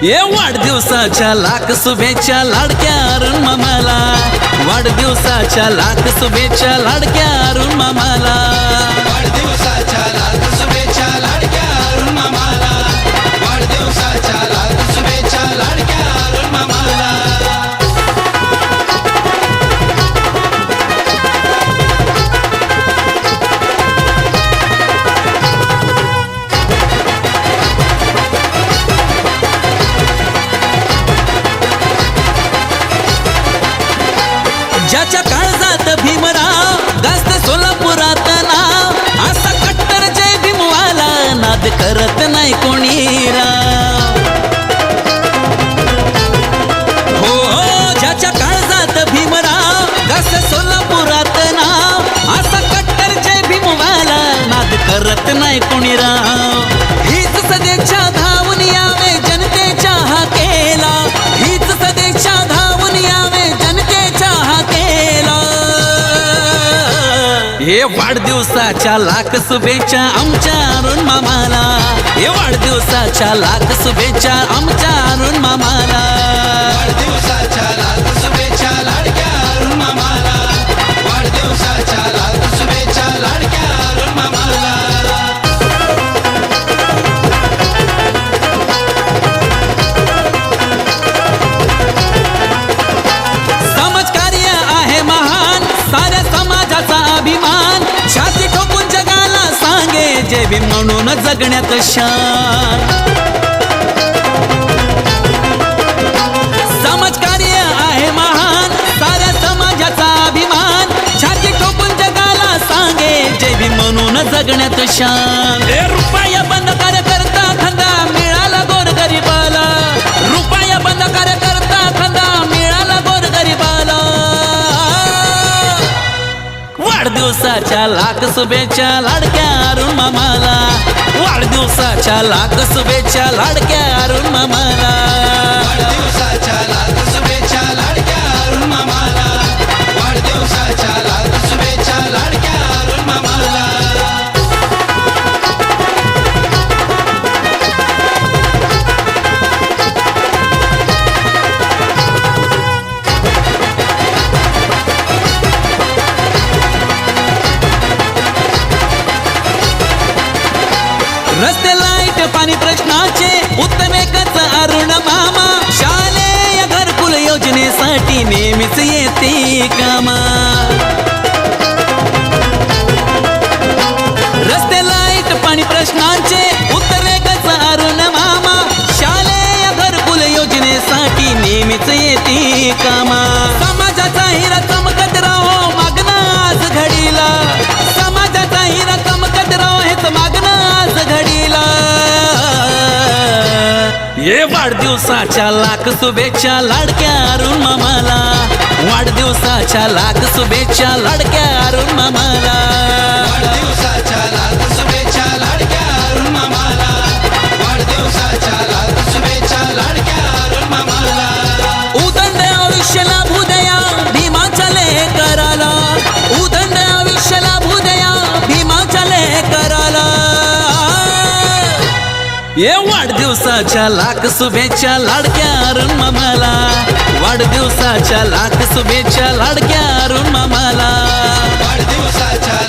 ये वाढदिवसाच्या लाख शुभेच्छा लाडक्या अरुण मामाला, वाढदिवसाच्या लाख शुभेच्छा लाडक्या अरुण मामाला, वाढदिवसाच्या लाख शुभेच्छा लाडक्या अरुण मामाला, वाढदिवसाच्या लाख शुभेच्छा लाडक्या अरुण मामाला. ज्याच्या काळजात भीमराव गाजत सोलापुरात नाव, असा कट्टर जय भीमवाला नाद करत नाही कोणी राव. हो हो, ज्याच्या काळजात भीमराव गाजत सोलापुरात नाव, असा कट्टर जय भीमवाला नाद करत नाही कोणी राव. हीच सदेच्छा धावून यावे जनतेच्या हाकेला, हीच सदेच्छा धावून यावे जनतेच्या हाकेला. हे वाढदिवसाच्या लाख शुभेच्छा आमच्या अरुण मामाला, हे वाढदिवसाच्या लाख शुभेच्छा आमच्या अरुण मामाला, वाढदिवसाच्या लाख शुभेच्छा लाडक्या अरुण मामाला, वाढदिवसाच्या लाख शुभेच्छा लाडक्या अरुण मामाला. समाजकार्य आहे महान, साऱ्या समाजाचा अभिमान, छाती ठोकून जगाला सांगे जय भीम म्हणून जगण्यात शान. समाजकार्य आहे महान, साऱ्या समाजाचा अभिमान, छाती ठोकून जगाला सांगे जय भीम म्हणून जगण्यात शान. रुपया बंद कार्यकर्ता खंदा मिळाला गोरगरिबाला, रुपया बंद कार्यकर्ता खंदा मिळाला गोरगरिबाला. वाढदिवसाच्या लाख शुभेच्छा लाडक्या अरुण मामाला, वाढदिवसाच्या लाख शुभेच्छा लाडक्या अरुण मामाला, वाढदिवसाच्या लाख शुभेच्छा लाडक्या अरुण मामाला, वाढदिवसाच्या लाख शुभेच्छा लाडक्या अरुण मामाला. रस्ते लाईट पाणी प्रश्नाचे उत्तम एकच अरुण मामा, शालेय घरकुल योजनेसाठी नेहमीच येते कामा. रस्ते लाईट पाणी प्रश्नांचे उत्तर एकच अरुण मामा, शालेय घरकुल योजनेसाठी नेहमीच येते कामा. समाजाचा हिरा चमकत राहो मागणं आज घडीला, समाजाचा हिरा चमकत राहो हेच मागणं आज घडीला. ये वाढदिवसाच्या लाख शुभेच्छा लाडक्या अरुण मामाला, वाढदिवसाच्या लाख शुभेच्छा लाडक्या अरुण मामाला, वाढदिवसाच्या लाख शुभेच्छा लाडक्या अरुण मामाला, वाढदिवसाच्या लाख शुभेच्छा लाडक्या अरुण मामाला. उदंड आयुष्य लाभू दया भीमाच्या लेकराला, उदंड आयुष्य लाभू दया भीमाच्या लेकराला. ये वाढदिवसाच्या लाख शुभेच्छा लाडक्या अरुण मामाला, वाढदिवसाच्या लाख शुभेच्छा लाडक्या अरुण मामाला, वाढदिवसाच्या